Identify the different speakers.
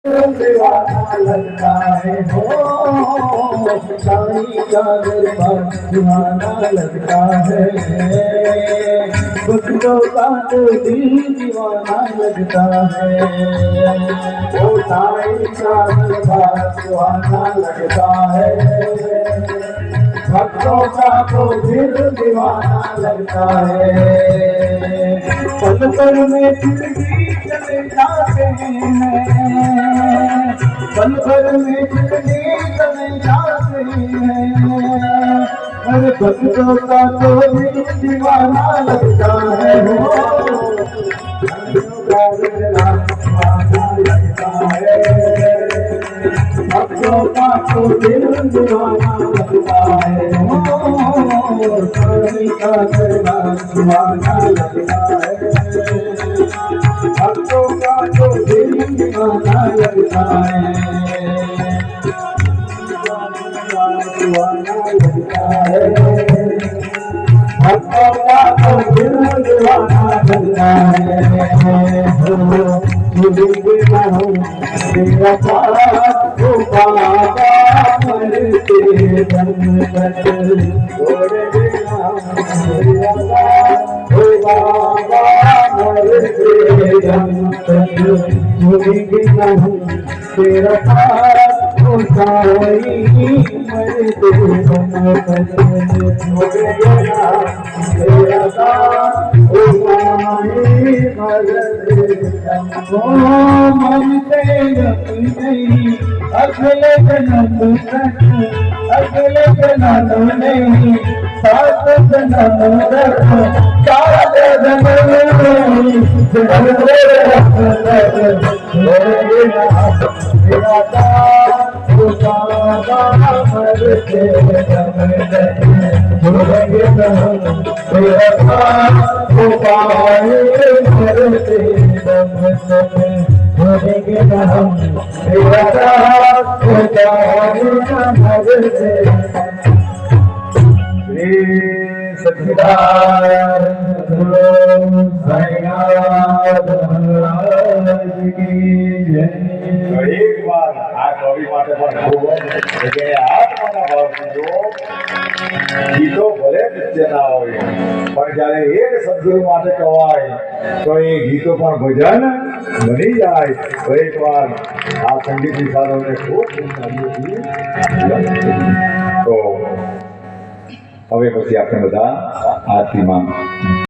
Speaker 1: दीवाना लगता है हो साईं का दरबार दीवाना लगता है भक्तों का तो दिल दीवाना लगता है वो साईं का दरबार दीवाना लगता है भक्तों का तो दिल दीवाना लगता है पल पल में जिंदगी चले जाते हैं पल भर में जिंदगी चले जाते हैं हर भक्तों का तो दिल दीवाना लगता है भक्तों का तो दिल दीवाना लगता है साईं का दीवाना लगता है भक्तों का तो दिल दीवाना लगता है दीवाना लगता है भक्तों का तो दिल दीवाना लगता है तेरा पास हो बाबा मरते दम तक छोड़ देना तेरा पास हो बाबा मरते दम तक छोड़ेंगे नहीं तेरा पास हो साईं मरते दम तक छोड़ेंगे ना तेरा पास हो साईं मरते दम मनते नहीं अगले जन्म तक अगले जन्म नहीं सात जन्म तक सात जन्म नहीं तेरा मरते
Speaker 2: એક વાર આ કવિ માટે પણ ખૂબ જ આત્માના ભાવથી જો ગીતો ભલે નિત્યના હોય પણ જ્યારે એક સદગુરુ માટે કવાય તો એ ગીતો પણ ભજન બની જાય તો એક વાર આ સંગીત વિચારોને ખૂબ તો હવે પછી આપણે બધા આરતીમાં